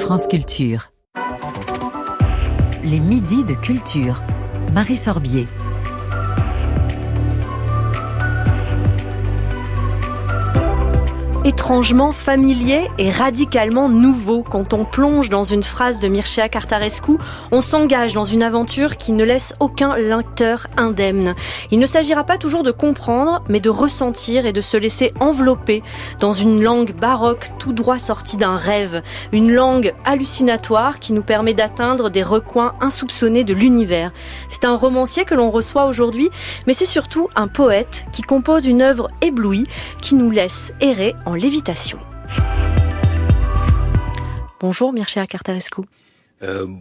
France Culture. Les midis de culture. Marie Sorbier. Étrangement familier et radicalement nouveau. Quand on plonge dans une phrase de Mircea Cartarescu, on s'engage dans une aventure qui ne laisse aucun lecteur indemne. Il ne s'agira pas toujours de comprendre, mais de ressentir et de se laisser envelopper dans une langue baroque tout droit sortie d'un rêve. Une langue hallucinatoire qui nous permet d'atteindre des recoins insoupçonnés de l'univers. C'est un romancier que l'on reçoit aujourd'hui, mais c'est surtout un poète qui compose une œuvre éblouie qui nous laisse errer en lévitation. Bonjour Mircea Cartarescu.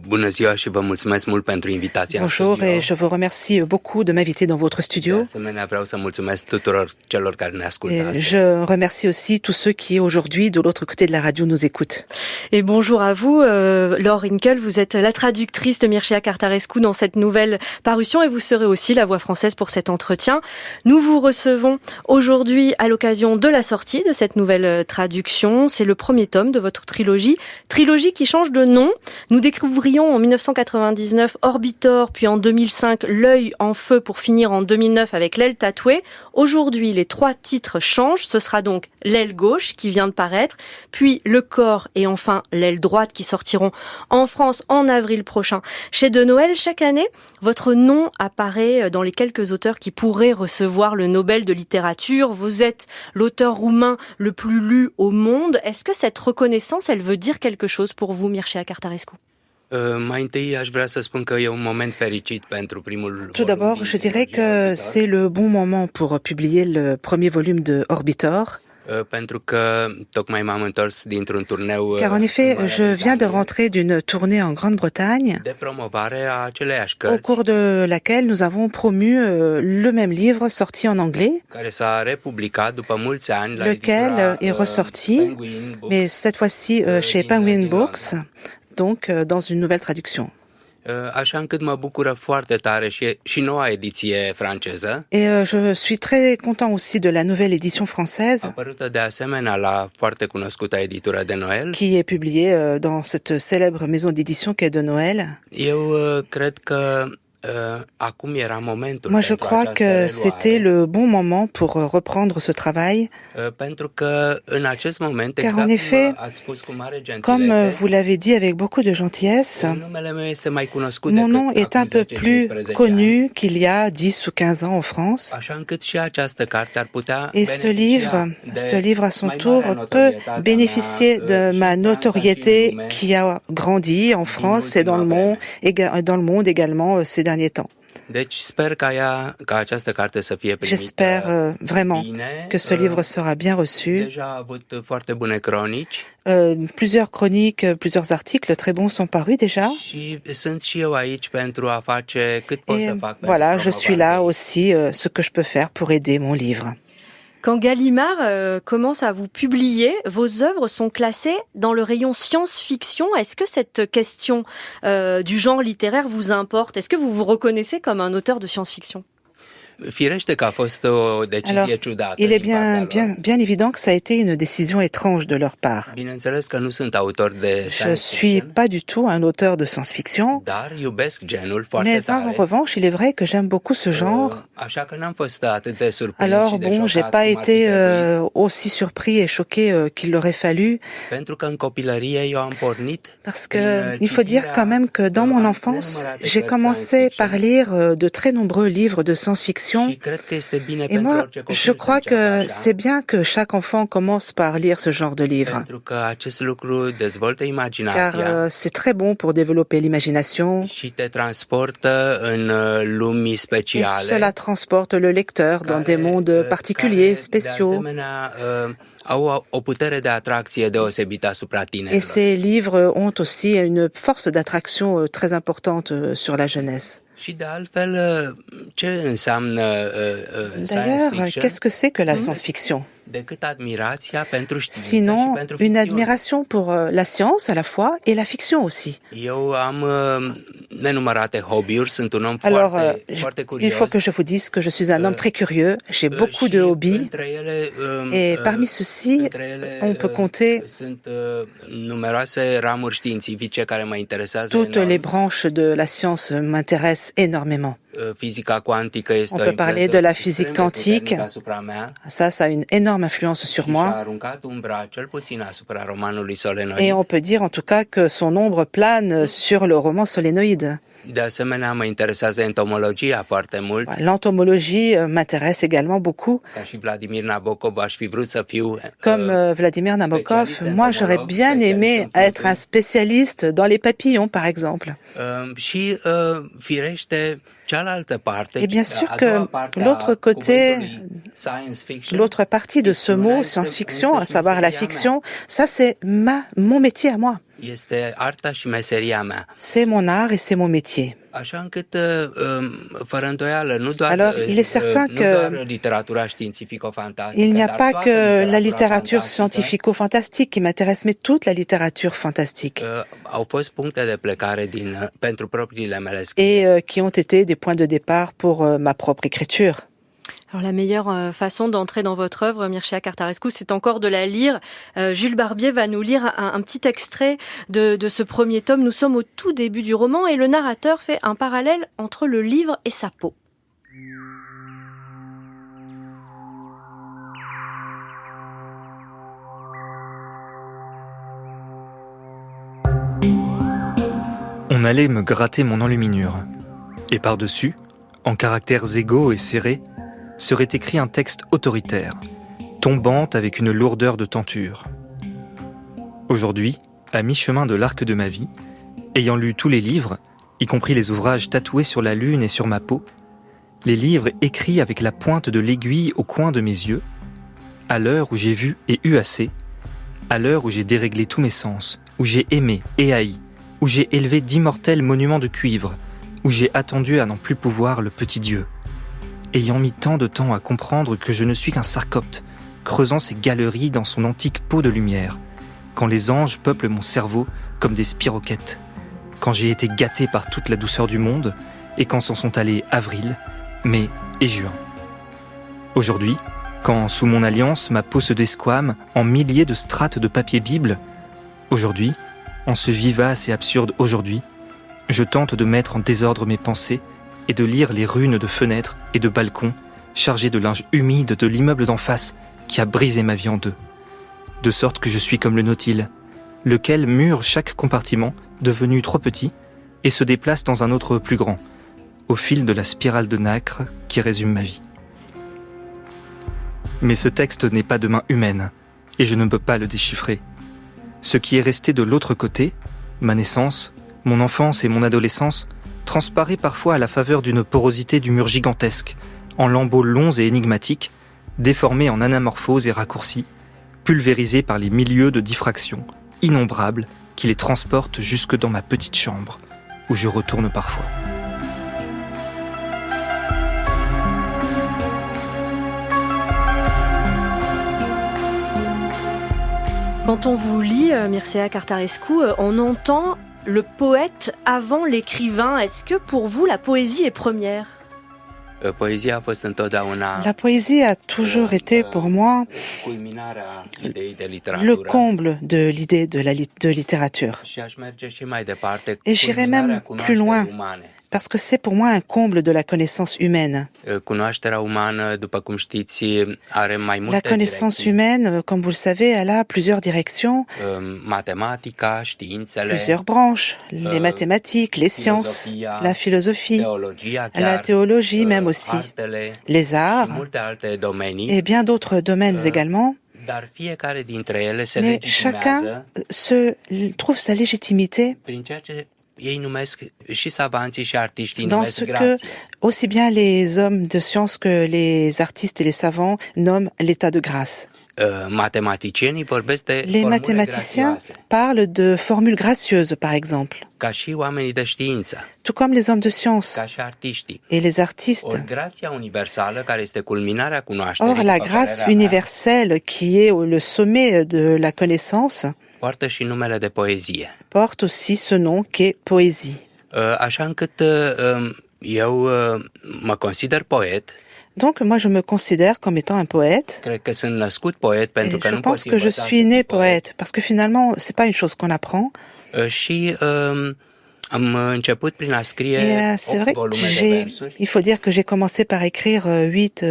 Bună ziua și vă mulțumesc mult pentru invitația. Bonjour et je vous remercie beaucoup de m'inviter dans votre studio. De asemenea, vreau să mulțumesc tuturor celor care ne ascultă astăzi. Je remercie aussi tous ceux qui aujourd'hui de l'autre côté de la radio nous écoutent. Et bonjour à vous, Laure Hinkel, vous êtes la traductrice de Mircea Cartarescu dans cette nouvelle parution et vous serez aussi la voix française pour cet entretien. Nous vous recevons aujourd'hui à l'occasion de la sortie de cette nouvelle traduction. C'est le premier tome de votre trilogie qui change de nom. Nous découvrions en 1999 Orbitor, puis en 2005 L'œil en feu pour finir en 2009 avec L'aile tatouée. Aujourd'hui, les trois titres changent. Ce sera donc L'aile gauche qui vient de paraître, puis Le corps et enfin L'aile droite qui sortiront en France en avril prochain chez De Noël. Chaque année, votre nom apparaît dans les quelques auteurs qui pourraient recevoir le Nobel de littérature. Vous êtes l'auteur roumain le plus lu au monde. Est-ce que cette reconnaissance, elle veut dire quelque chose pour vous, Mircea Cartarescu? Mai întâi aș vrea să spun că e un moment fericit pentru primul. Tout d'abord, je dirais que c'est le bon moment pour publier le premier volume de Orbitor. Pentru că tocmai m-am întors dintr-un turneu. Car en effet, je viens de rentrer d'une tournée en Grande-Bretagne, De promovare a aceleiași au cărți. cours de laquelle nous avons promu le même livre sorti en anglais, Care s-a republicat după mulți ani la lequel editura, est ressorti, Penguin Books. mais cette fois-ci chez Penguin Books, donc dans une nouvelle traduction. Așa încât mă bucură foarte tare și noua ediție franceză. Et je suis très content aussi de la nouvelle édition française, Apărută de asemenea la foarte cunoscută editură de Noël. qui est publiée dans cette célèbre maison d'édition qu'est de Noël. Eu cred că acum era momentul. Moi, je pentru crois această que reluare, c'était le bon moment pour reprendre ce travail, pentru că în acest moment, Car exact en effet, cum ați spus cu mare comme gentilețe, vous l'avez dit avec beaucoup de gentillesse, numele meu este mai cunoscut mon decât nom est un acum peu plus 10-15 ani. connu qu'il y a 10 ou 15 ans en France. Așa încât și această carte ar putea Et ce livre à son tour peut bénéficier de ma notoriété qui a grandi en France et dans le monde également ces derniers temps. Deci sper ca această carte să fie primită J'espère vraiment bine. que ce livre sera bien reçu. Deja a avut foarte bune cronici Plusieurs chroniques, plusieurs articles très bons sont parus déjà. și sunt și eu aici pentru a face cât pot să Et fac pentru voilà, je suis là promovarea ei. aussi, ce que je peux faire pour aider mon livre. Quand Gallimard commence à vous publier, vos œuvres sont classées dans le rayon science-fiction. Est-ce que cette question du genre littéraire vous importe? Est-ce que vous vous reconnaissez comme un auteur de science-fiction? Firește că a fost o decizie Alors, ciudată il est din partea lor. bien évident que ça a été une décision étrange de leur part. Bineînțeles că nu sunt autor de Je science suis fiction, pas du tout un auteur de science-fiction, dar iubesc genul foarte mais en tare. revanche, il est vrai que j'aime beaucoup ce genre. Așa că n-am fost atât de surprins Alors și de bon, j'ai șocat pas cum ar fi été trebuit, aussi surpris et choqué qu'il aurait fallu, pentru că în copilărie eu am pornit parce que il faut dire quand même que dans mon enfance, j'ai commencé par lire de très nombreux livres de science-fiction. și cred că este bine Et pentru moi, orice copil je să crois înceapă que așa, c'est bien que chaque enfant commence par lire ce genre de livres, pentru că acest lucru dezvoltă car imaginația c'est très bon pour développer l'imagination, și te transportă în lumii et speciale. cela transporte le lecteur dans des mondes particuliers, spéciaux. De asemenea, au o putere de atracție deosebită asupra Et tinerilor. ces livres ont aussi une force d'attraction très importante sur la jeunesse. Și de altfel, ce înseamnă science D'ailleurs, fiction? qu'est-ce que c'est que la science-fiction? Decât admirația pentru știință și Sinon, pentru une ficțiune. admiration pour la science à la fois et la fiction aussi. Eu am nenumărate hobby-uri, sunt un om Alors, foarte il curios. faut que je vous dise que je suis un homme très curieux. J'ai beaucoup de hobbies. Între ele, Et parmi ceux-ci, între ele, on peut compter sunt numeroase ramuri științifice care mă interesează toutes enorm. les branches de la science m'intéressent énormément. Fizica cuantică este On o peut parler influență de la extrem physique de quantique. puternică asupra mea Ça a une énorme influence sur și a moi. aruncat umbra cel puțin asupra romanului Solenoid. Et on peut dire en tout cas que son ombre plane sur le roman Solénoïde. De asemenea, mă interesează entomologia foarte mult. L'entomologie m'intéresse également beaucoup. Ca și Vladimir Nabokov, aș fi vrut să fiu Comme Vladimir Nabokov, moi j'aurais bien aimé être un spécialiste dans les papillons, par exemple. Și firește cealaltă parte. Et bien sûr a que doua parte a l'autre côté, cuvântului science fiction, l'autre partie de ce mot science-fiction, à savoir la fiction, ça c'est mon métier à moi. este arta și meseria mea. C'est mon art et c'est mon métier. Așa încât, fără îndoială, nu doar, Alors, il est certain nu que doar literatura științifico-fantastică, il n'y a dar pas toată que la littérature fantastică, scientifico-fantastique qui m'intéresse, mais toute la littérature fantastique. au fost puncte de plecare pentru propriile mele scrieri. Et qui ont été des points de départ pour ma propre écriture. Alors la meilleure façon d'entrer dans votre œuvre, Mircea Cartarescu, c'est encore de la lire. Jules Barbier va nous lire un petit extrait de ce premier tome. Nous sommes au tout début du roman et le narrateur fait un parallèle entre le livre et sa peau. On allait me gratter mon enluminure. Et par-dessus, en caractères égaux et serrés, serait écrit un texte autoritaire, tombant avec une lourdeur de tenture. Aujourd'hui, à mi-chemin de l'arc de ma vie, ayant lu tous les livres, y compris les ouvrages tatoués sur la lune et sur ma peau, les livres écrits avec la pointe de l'aiguille au coin de mes yeux, à l'heure où j'ai vu et eu assez, à l'heure où j'ai déréglé tous mes sens, où j'ai aimé et haï, où j'ai élevé d'immortels monuments de cuivre, où j'ai attendu à n'en plus pouvoir le petit Dieu, ayant mis tant de temps à comprendre que je ne suis qu'un sarcopte, creusant ses galeries dans son antique pot de lumière, quand les anges peuplent mon cerveau comme des spiroquettes, quand j'ai été gâté par toute la douceur du monde, et quand s'en sont allés avril, mai et juin. Aujourd'hui, quand sous mon alliance ma peau se desquame en milliers de strates de papier Bible, aujourd'hui, en ce vivace et absurde aujourd'hui, je tente de mettre en désordre mes pensées et de lire les runes de fenêtres et de balcons chargés de linge humide de l'immeuble d'en face qui a brisé ma vie en deux. De sorte que je suis comme le Nautile, lequel mure chaque compartiment devenu trop petit et se déplace dans un autre plus grand, au fil de la spirale de nacre qui résume ma vie. Mais ce texte n'est pas de main humaine, et je ne peux pas le déchiffrer. Ce qui est resté de l'autre côté, ma naissance, mon enfance et mon adolescence, transparaît parfois à la faveur d'une porosité du mur gigantesque, en lambeaux longs et énigmatiques, déformés en anamorphoses et raccourcis, pulvérisés par les milieux de diffraction, innombrables, qui les transportent jusque dans ma petite chambre, où je retourne parfois. Quand on vous lit, Mircea Cartarescu, on entend le poète avant l'écrivain. Est-ce que pour vous, la poésie est première ? Poezia a fost întotdeauna La poésie a toujours été pour moi culminarea ideii de le literatură. comble de l'idée de littérature. Și aș merge și mai departe, Et j'irai culminarea même plus cunoașterii loin, umane. parce que c'est pour moi un comble de la connaissance humaine. Cunoașterea umană, după cum știți, are mai multe La connaissance direcții. humaine, comme vous le savez, elle a plusieurs directions, Matematica, științele, plusieurs branches, les mathématiques, les sciences, la philosophie, teologia la chiar, théologie même aussi, artele les și arts multe alte domenii, et bien d'autres domaines également. dar fiecare dintre ele se Mais legitimează chacun trouve sa légitimité prin ceea ce ei numesc și savanții și artiștii dans numesc ce que grație. aussi bien les hommes de science que les artistes et les savants nomment l'état de grâce. Matematicienii vorbesc de Les formule mathématiciens grațioase, parlent de formules gracieuses, par exemple, ca și oamenii de știință, tout comme les hommes de science ca și artiștii. et les artistes. Ori grația universală, care este culminarea cunoașterii, Or, la după grâce părerea mea, universelle, qui est le sommet de la connaissance, poartă și numele de poezie. porte aussi ce nom qu'est poésie. Așa încât eu mă consider poet. Donc moi je me considère comme étant un poète. Cred că sunt născut poet pentru Et că je nu pense poți que je învăța să suis fii né poet. poète parce que finalement c'est pas une chose qu'on apprend. Și am început prin a scrie Et c'est 8 vrai, volume de versuri, il faut dire que j'ai commencé par écrire 8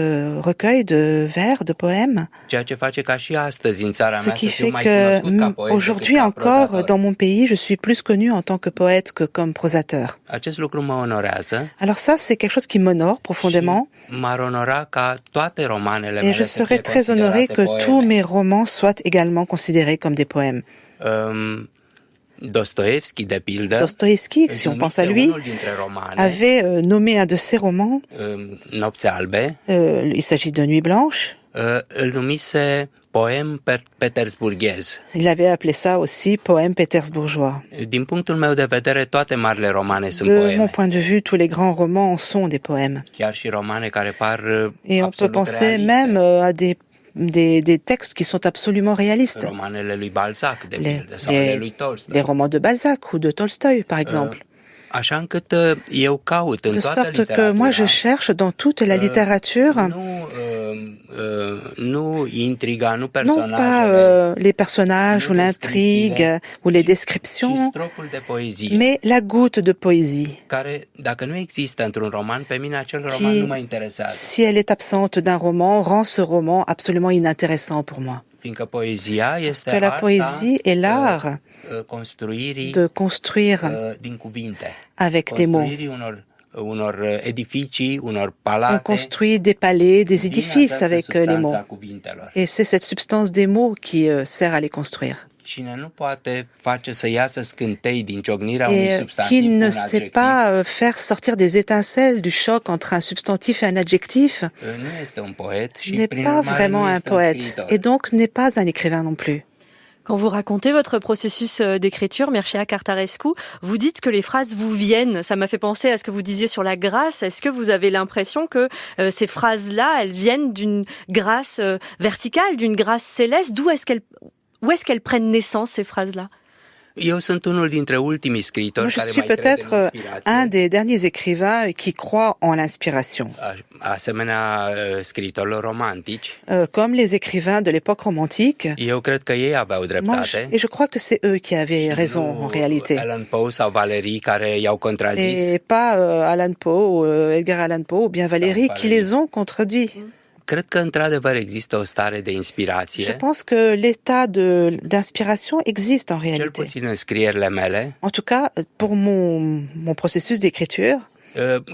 recueils de vers, de poèmes, ceea ce face ca și astăzi în țara ce mea să qui fiu fait mai que cunoscut ca poet aujourd'hui decât ca encore prozator. dans mon pays, je suis plus connu en tant que poète que comme prosateur. Acest lucru mă onorează Alors ça, c'est quelque chose qui m'honore profondément și m-ar onora ca toate romanele et mele je să fie serais très honoré considerate que poeme. tous mes romans soient également considérés comme des poèmes. Dostoevski, de pildă, Dostoïevski, si on pense à lui, unul dintre romane, avait nommé un de ses romans, Nopți albe, il s'agit de Nuit Blanche, îl numise poem petersburghez. il avait appelé ça aussi poème pétersbourgeois. Din punctul meu de vedere, toate marile romane sunt De mon poeme. point de vue, tous les grands romans sont des poèmes. Chiar și romane care par Et on peut absolut penser realiste. même à des textes qui sont absolument réalistes. Romanele lui Balzac, de Les, pildă, sau ale les- lui Tolstoi. les romans de Balzac ou de Tolstoï, par exemple. Așa încât eu caut în De toată sorte que moi, je literatura cherche dans toute la littérature, nu intriga, nu non personajele, pas les personnages ou nu l'intrigue descripțiile, ou les ci descriptions, stropul de poezie, mais la goutte de poésie. care, dacă nu există într-un roman, pe mine acel roman nu mă interesează. Si elle est absente d'un roman, rend ce roman absolument inintéressant pour moi. Fiindcă poezia este Que la arta poésie est l'art construirii de construire din cuvinte, avec des mots. construirii unor edificii, unor On palate, construit des palais, des din édifices această avec les substanță mots. a cuvintelor. Et c'est cette substance des mots qui sert à les construire. Cine nu poate face să iasă scântei din ciocnirea unui Et substantiv qui cu un ne sait adjectiv, pas faire sortir des étincelles du choc entre un substantif et un adjectif nu este un poet și n'est prin pas urmare vraiment nu un este un poète scriitor. et donc n'est pas un écrivain non plus. Quand vous racontez votre processus d'écriture, Mircea Cartarescu, vous dites que les phrases vous viennent. Ça m'a fait penser à ce que vous disiez sur la grâce. Est-ce que vous avez l'impression que ces phrases-là, elles viennent d'une grâce verticale, d'une grâce céleste? Où est-ce qu'elles prennent naissance, ces phrases-là? Eu sunt unul dintre ultimii scriitori Moi, je care suis mai cred în peut-être inspirație. un des derniers écrivains qui croit en l'inspiration. Asemenea scriitorilor romantici, Comme les écrivains de l'époque romantique, eu cred că ei aveau moi, dreptate. et je crois que c'est eux qui avaient Și raison nu en réalité. Allan Poe sau Valéry care i-au contrazis. Et pas Allan Poe, Edgar Allan Poe ou bien Valéry qui les ont contredits. Cred că într-adevăr există o stare de Je inspirație, pense que l'état d'inspiration existe en cel réalité. puțin în scrierile mele, En tout cas, pour mon processus d'écriture,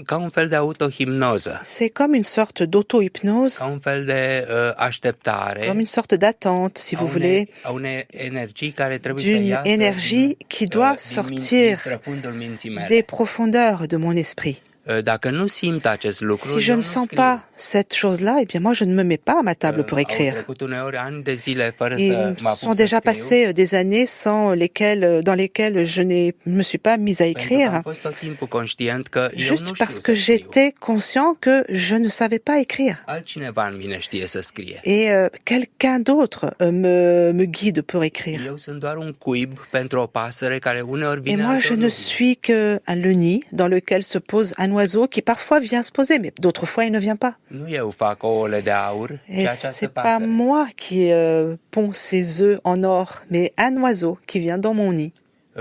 ca un fel de autohimnoză, c'est comme une sorte d'auto-hypnose, ca un fel de așteptare, comme une sorte d'attente, si vous voulez, a unei energii care trebuie să d'une iasă énergie qui doit din sortir străfundul minții mele. des profondeurs de mon esprit. Dacă nu simt acest lucru, Si eu je nu ne sens scriu. pas cette chose-là, eh bien moi je ne me mets pas à ma table pour Au écrire. trecut uneori ani de zile fără Et să mă apuc sont să déjà scriu, passées des années dans lesquelles je ne me suis pas mise à pentru că écrire, am fost tot timpul conștient că eu juste nu știu parce să que scriu. j'étais conscient que je ne savais pas écrire. Altcineva în mine știe să scrie. Et quelqu'un d'autre me guide pour écrire. Eu sunt doar un cuib pentru o pasăre care uneori Et vine, moi, je alteori ne nu vine. suis le nid dans lequel se pose un oiseau qui parfois vient se poser, mais d'autres fois il ne vient pas. Nu eu fac ouăle de aur, ci Et această c'est pas pasăre. moi qui pond ses œufs en or, mais un oiseau qui vient dans mon nid.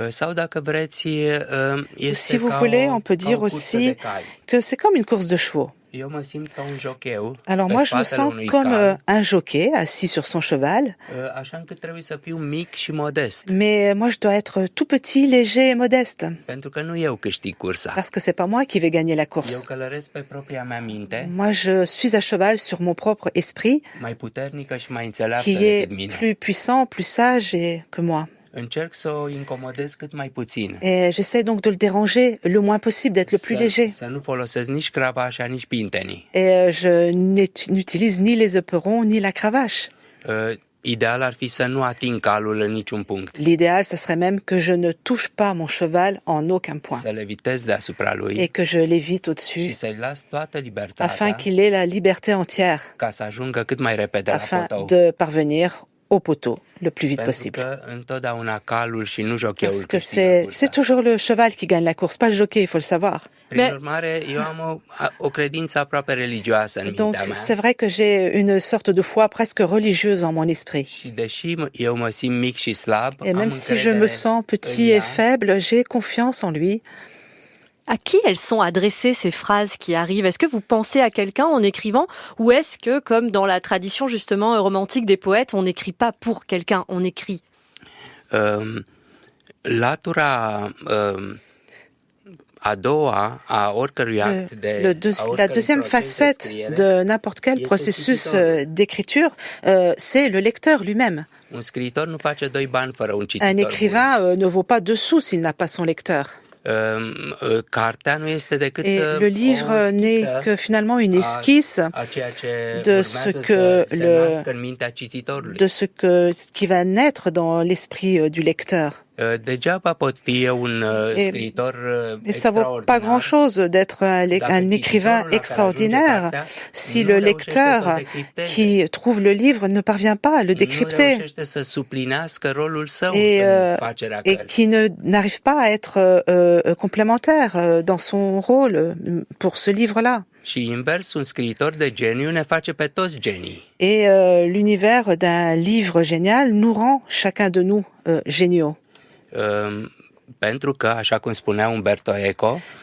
Sau dacă vreți, Ou este si vous ca voulez, o, on peut ca dire o cursă aussi de cai. que c'est comme une course de chevaux. Eu mă simt ca un jocheu Alors pe moi, je me spatele sens unui comme cal, un jockey assis sur son cheval, așa încât trebuie să fiu mic și modest, mais moi je dois être tout petit, léger et modeste, pentru că nu eu câștig cursa. parce que c'est pas moi qui vais gagner la Eu course. călăresc pe propria mea minte, Moi, je suis à cheval sur mon propre esprit, mai puternică și mai înțeleaptă qui est decât mine. plus puissant, plus sage que moi. Încerc să o incomodez cât mai puțin. Et j'essaie donc de le déranger le moins possible, d'être le plus léger. Să nu folosesc nici cravașa, nici pintenii. Et je n'utilise ni les éperons ni la cravache. Ideal ar fi să nu ating calul în niciun punct, L'idéal, ce serait même que je ne touche pas mon cheval en aucun point să levitez deasupra lui et que je l'évite și au-dessus să-i las toată afin libertatea qu'il ait la liberté entière, ca să ajungă cât mai repede la afin potou. de parvenir au poteau le plus vite possible. Parce que c'est toujours le cheval qui gagne la course, pas le jockey, il faut le savoir. Donc c'est vrai que j'ai une sorte de foi presque religieuse en mon esprit. Et même si je me sens petit et faible, j'ai confiance en lui. À qui elles sont adressées ces phrases qui arrivent? Est-ce que vous pensez à quelqu'un en écrivant, ou est-ce que, comme dans la tradition justement romantique des poètes, on n'écrit pas pour quelqu'un, on écrit? Latura a doua a oricărui act la deuxième facette de n'importe quel processus d'écriture, c'est le lecteur lui-même. Un écrivain ne vaut pas 2 sous s'il n'a pas son lecteur. Et le livre n'est que finalement une esquisse de ce qui va naître dans l'esprit du lecteur. Et ça vaut pas grand-chose d'être un écrivain extraordinaire si le lecteur qui trouve le livre ne parvient pas à le décrypter et qui n'arrive pas à être complémentaire dans son rôle pour ce livre-là. Et l'univers d'un livre génial nous rend chacun de nous géniaux.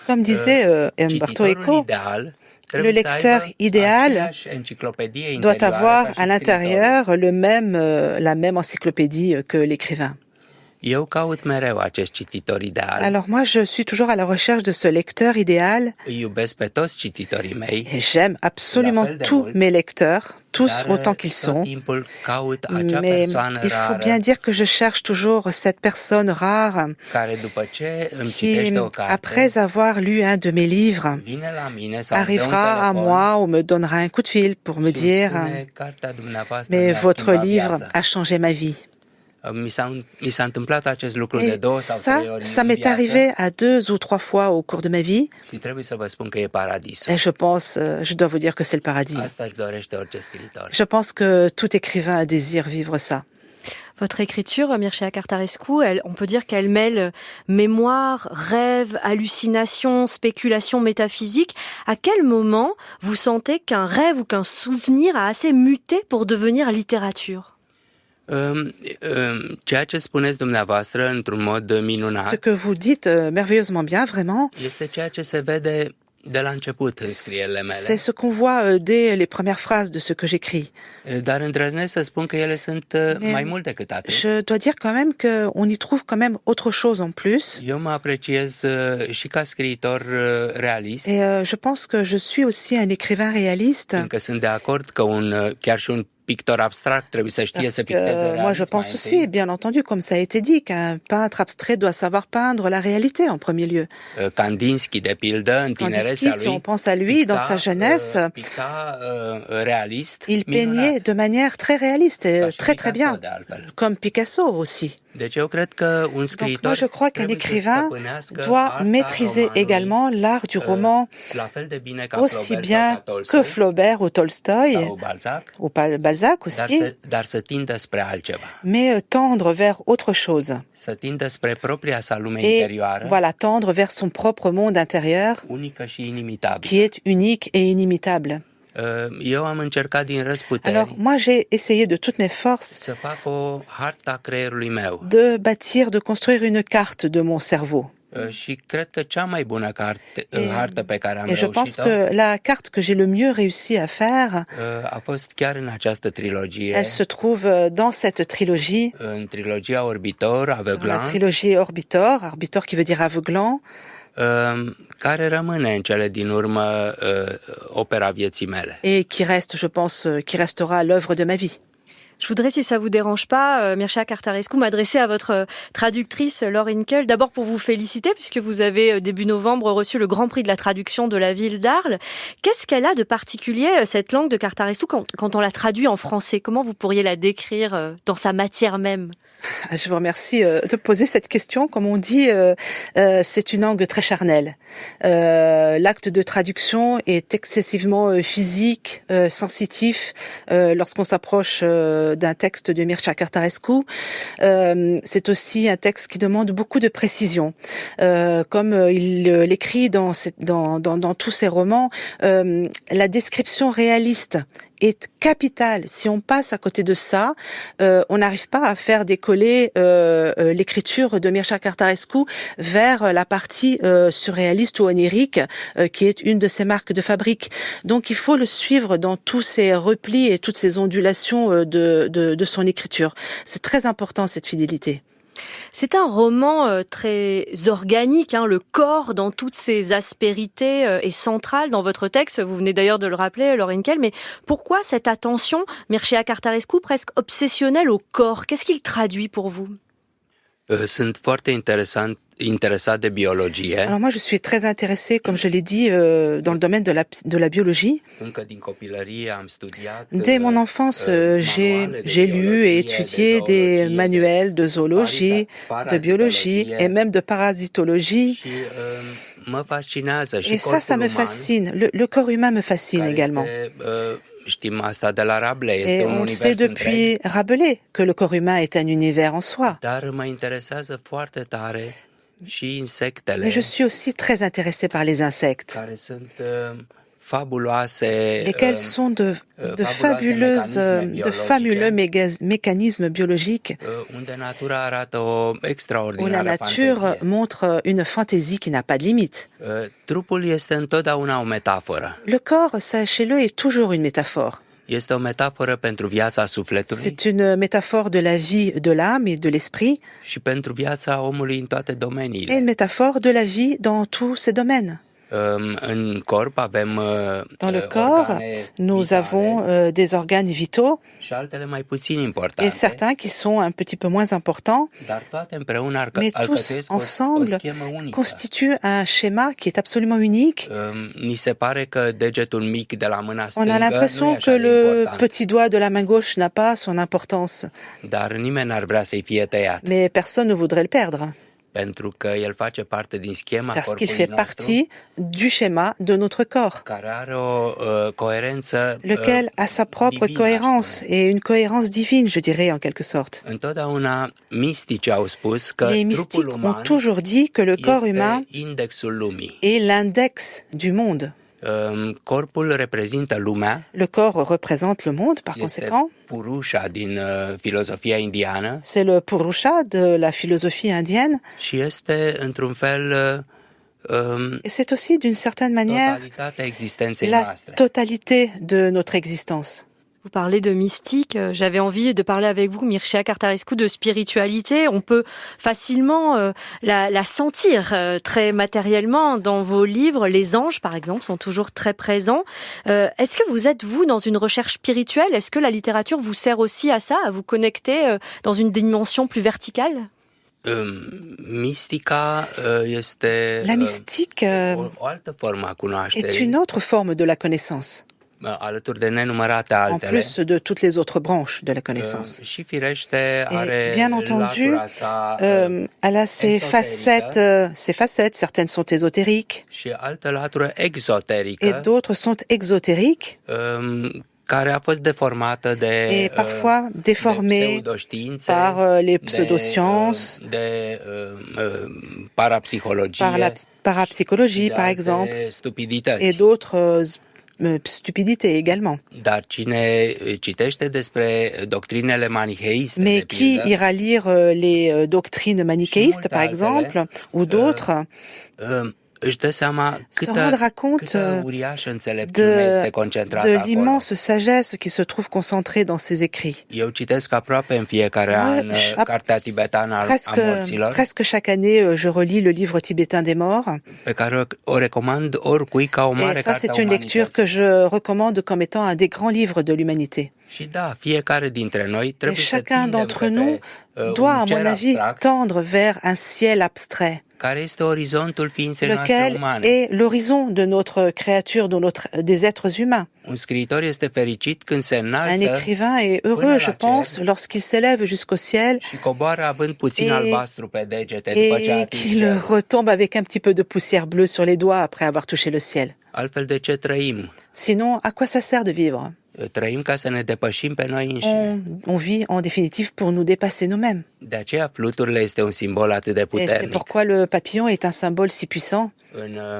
Comme disait Umberto Eco, le lecteur idéal doit avoir à l'intérieur la même encyclopédie que l'écrivain. Alors moi, je suis toujours à la recherche de ce lecteur idéal. Et j'aime absolument tous mes lecteurs, tous autant qu'ils sont. Mais il faut bien dire que je cherche toujours cette personne rare qui, après avoir lu un de mes livres, arrivera à moi ou me donnera un coup de fil pour me dire « Mais votre livre a changé ma vie ». Et ça m'est arrivé à 2 ou 3 fois au cours de ma vie. Et je dois vous dire que c'est le paradis. Je pense que tout écrivain désire vivre ça. Votre écriture, Mircea Cartarescu, on peut dire qu'elle mêle mémoire, rêve, hallucination, spéculation métaphysique. À quel moment vous sentez qu'un rêve ou qu'un souvenir a assez muté pour devenir littérature? Ce que vous dites merveilleusement bien, vraiment, c'est ce qu'on voit dès les premières phrases de ce que j'écris. Mais je dois dire quand même qu'on y trouve quand même autre chose en plus. Et je pense que je suis aussi un écrivain réaliste. Moi, je pense aussi, bien entendu, comme ça a été dit, qu'un peintre abstrait doit savoir peindre la réalité en premier lieu. Kandinsky, si on pense à lui, dans sa jeunesse, il peignait de manière très réaliste et très très bien, comme Picasso aussi. Donc moi, je crois qu'un écrivain doit maîtriser également l'art du roman aussi bien que Flaubert ou Tolstoï, ou Balzac aussi, mais tendre vers autre chose. Et voilà, tendre vers son propre monde intérieur qui est unique et inimitable. Alors, moi, j'ai essayé de toutes mes forces de bâtir, de construire une carte de mon cerveau. Et je pense que la carte que j'ai le mieux réussi à faire, elle se trouve dans cette trilogie, la trilogie Orbitor, Orbitor qui veut dire aveuglant, et qui reste, je pense, qui restera l'œuvre de ma vie. Je voudrais, si ça vous dérange pas, Mircea Cartarescu, m'adresser à votre traductrice Laure Hinkel, d'abord pour vous féliciter, puisque vous avez, début novembre, reçu le Grand Prix de la traduction de la ville d'Arles. Qu'est-ce qu'elle a de particulier, cette langue de Cartarescu, quand on la traduit en français? Comment vous pourriez la décrire dans sa matière même? Je vous remercie de poser cette question. Comme on dit, c'est une langue très charnelle. L'acte de traduction est excessivement physique, sensitif, lorsqu'on s'approche d'un texte de Mircea Cărtărescu. C'est aussi un texte qui demande beaucoup de précision. Comme il l'écrit dans tous ses romans, la description réaliste est capitale. Si on passe à côté de ça, on n'arrive pas à faire décoller l'écriture de Mircea Cărtărescu vers la partie surréaliste ou onirique, qui est une de ses marques de fabrique. Donc il faut le suivre dans tous ses replis et toutes ses ondulations de son écriture. C'est très important, cette fidélité. C'est un roman très organique, le corps dans toutes ses aspérités est central dans votre texte. Vous venez d'ailleurs de le rappeler, Laure Hinkel, mais pourquoi cette attention, Mircea Cărtărescu, presque obsessionnelle au corps? Qu'est-ce qu'il traduit pour vous? Sunt foarte interesat de biologie. Alors moi, je suis très intéressée, comme je l'ai dit, dans le domaine de la biologie. Dès mon enfance, j'ai lu et étudié des manuels de zoologie, de biologie et même de parasitologie. Et ça me fascine. Le corps humain me fascine également. Et on sait depuis Rabelais que le corps humain est un univers en soi. Mais je suis aussi très intéressée par les insectes, lesquels sont de fabuleux mécanismes biologiques où la nature montre une fantaisie qui n'a pas de limite. Le corps, sachez-le, est toujours une métaphore. C'est une métaphore de la vie de l'âme et de l'esprit et une métaphore de la vie dans tous ces domaines. Dans le corps, nous avons des organes vitaux et certains qui sont un petit peu moins importants, mais tous ensemble constituent un schéma qui est absolument unique. On a l'impression que le petit doigt de la main gauche n'a pas son importance, mais personne ne voudrait le perdre. Parce qu'il fait partie du schéma de notre corps, lequel a sa propre cohérence et une cohérence divine, je dirais en quelque sorte. Les mystiques ont toujours dit que le corps humain est l'index du monde. Le corps représente le monde, par conséquent. C'est le Purusha de la philosophie indienne. Et c'est aussi, d'une certaine manière, la totalité de notre existence. Vous parlez de mystique, j'avais envie de parler avec vous, Mircea Cărtărescu, de spiritualité. On peut facilement la sentir très matériellement dans vos livres. Les anges, par exemple, sont toujours très présents. Est-ce que vous êtes, vous, dans une recherche spirituelle? Est-ce que la littérature vous sert aussi à ça, à vous connecter dans une dimension plus verticale? La mystique est une autre forme de la connaissance, en plus de toutes les autres branches de la connaissance. Et bien entendu, elle a ses facettes, certaines sont ésotériques et d'autres sont exotériques. Et parfois déformées par les pseudosciences, par la parapsychologie par exemple, et d'autres stupidités également. Mais qui ira lire les doctrines manichéistes par exemple, ou d'autres, se rendra compte de l'immense sagesse qui se trouve concentrée dans ses écrits. Presque chaque année, je relis le livre tibétain des morts. Et ça, c'est une lecture que je recommande comme étant un des grands livres de l'humanité. Et chacun d'entre nous doit, à mon avis, tendre vers un ciel abstrait, lequel est l'horizon de notre créature, des êtres humains. Un écrivain est heureux, je pense, lorsqu'il s'élève jusqu'au ciel et qu'il retombe avec un petit peu de poussière bleue sur les doigts après avoir touché le ciel. Sinon, à quoi ça sert de vivre ? Trăim ca să ne depășim pe noi înșine. On vit en définitive pour nous dépasser nous-mêmes. De aceea fluturile este un simbol atât de Et c'est puternic. pourquoi le papillon est un symbole si puissant.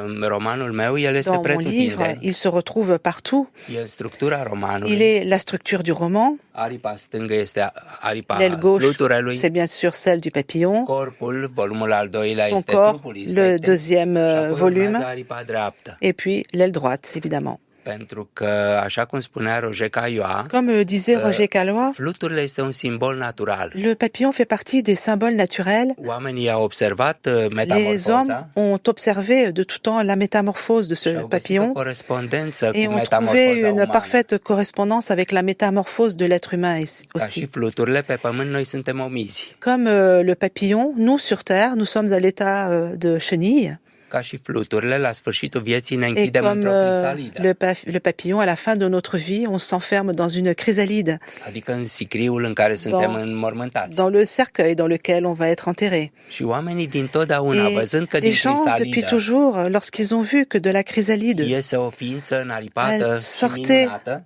În romanul meu, el este Dans mon livre, pretutindeni. il se retrouve partout. E structura Il romanului. est la structure du roman. Aripa stângă este aripa L'aile gauche, fluturelui. c'est bien sûr celle du papillon. Corpul, volumul al doilea, Son este corps, trupul le insectei. deuxième Și apoi volume. urmează aripa dreaptă. Et puis l'aile droite, évidemment. Pentru că, așa cum spunea Roger Caillois, Comme disait Roger Caillois, fluturile este un simbol natural. le papillon fait partie des symboles naturels. Oamenii au observat Les hommes metamorfoza ont observé de tout temps la métamorphose de și ce au găsit o papillon corespondență et cu ont trouvé metamorfoza une umană. parfaite correspondance avec la métamorphose de l'être humain Ca și aussi. fluturile, pe pământ noi suntem omizi. Comme le papillon, nous sur Terre, nous sommes à l'état de chenille. Ca și fluturile, la sfârșitul vieții ne Et închidem comme într-o crisalidă, le papillon, à la fin de notre vie, on s'enferme dans une chrysalide, adică în sicriul în care suntem înmormântați. dans le cercueil dans lequel on va être enterré. Și oamenii din totdeauna, Et văzând că din les gens, depuis crisalidă toujours, lorsqu'ils ont vu que de la chrysalide iese o ființă înaripată elle și sortait minunată,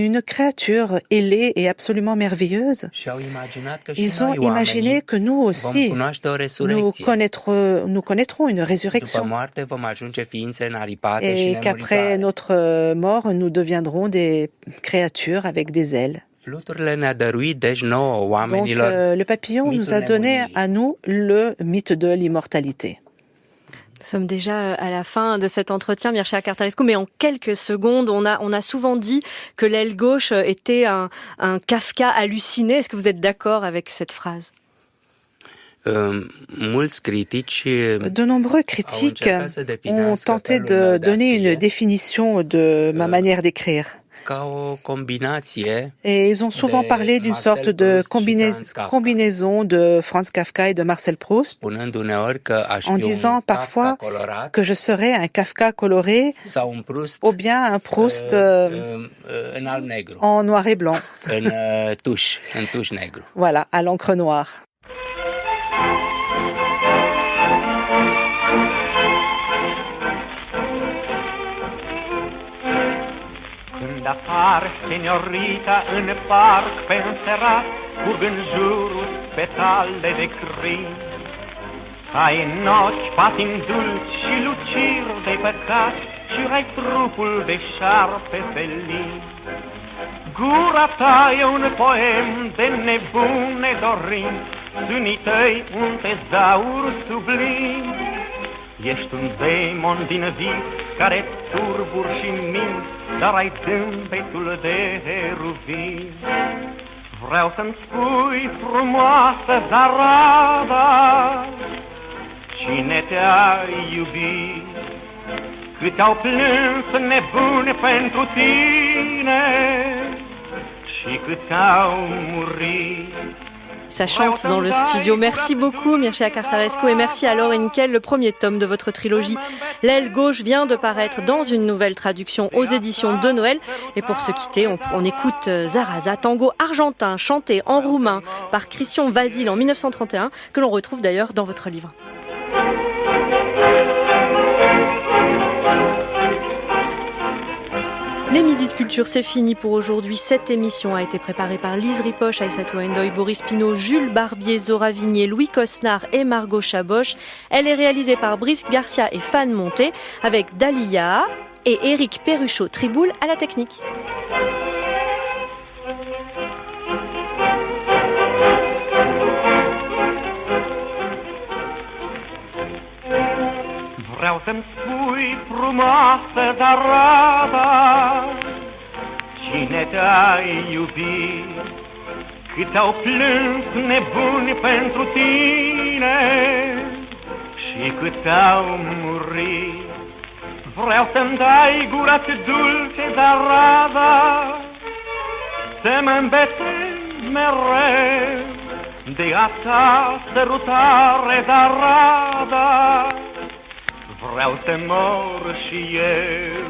une créature ailée et absolument merveilleuse, și-au imaginat că și ils noi, ont imaginé oamenii, que nous vom aussi, cunoaște o nous resurecție. connaîtrons une După résurrection. moarte vom ajunge ființe înaripate și Et qu'après nemuritoare. notre mort, nous deviendrons des créatures avec des ailes. Fluturile ne-a dăruit, deci nouă, Donc oamenilor, le papillon nous mitul a donné nemuririi. à nous le mythe de l'immortalité. Nous sommes déjà à la fin de cet entretien, Mircea Cartarescu, mais en quelques secondes, on a souvent dit que l'aile gauche était un Kafka halluciné. Est-ce que vous êtes d'accord avec cette phrase? Mulți critici De nombreux critiques ont tenté de donner une définition de ma manière d'écrire. ca o combinație Et ils ont souvent parlé d'une sorte de combinaison de Franz Kafka et de Marcel Proust, spunând uneori că aș en fi disant un Kafka parfois colorat que je serais un Kafka coloré sau un Proust ou bien un Proust în alb-negru, en noir et blanc. în tuș negru. Voilà, à l'encre noire. Când apar seniorita în parc pe înserat, curg în jurul petale de crin. Ai în ochi patini dulci și luciri de păcat și ai trupul de șarpe felin. Gura ta e un poem de nebune dorinți, sânii tăi un tezaur sublim. Ești un demon din vis care turburi și minți, dar ai tâmpetul de heruvin. Vreau să-mi spui, frumoasă zarada, cine te-a iubit, cât au plâns nebune pentru tine și cât au murit. Ça chante dans le studio. Merci beaucoup Mircea Cartarescu et merci à Laure Hinkel. Le premier tome de votre trilogie L'aile gauche vient de paraître dans une nouvelle traduction aux éditions de Noël. Et pour se quitter, on écoute Zaraza, tango argentin chanté en roumain par Christian Vasile en 1931, que l'on retrouve d'ailleurs dans votre livre. Les Midis de Culture, c'est fini pour aujourd'hui. Cette émission a été préparée par Lise Ripoche, Aïssatou Endoy, Boris Pinault, Jules Barbier, Zora Vignier, Louis Cosnard et Margot Chaboch. Elle est réalisée par Brice Garcia et Fan Monté, avec Dalia et Éric Perruchot-Triboul à la technique. Vreau să-mi spui, frumoasă zarada, cine te-a iubit, cât au plâns nebuni pentru tine și cât au murit. Vreau să-mi dai gura-ți dulce zarada, să mă îmbetezi mereu de a ta sărutare zarada. Vreau să mor și eu.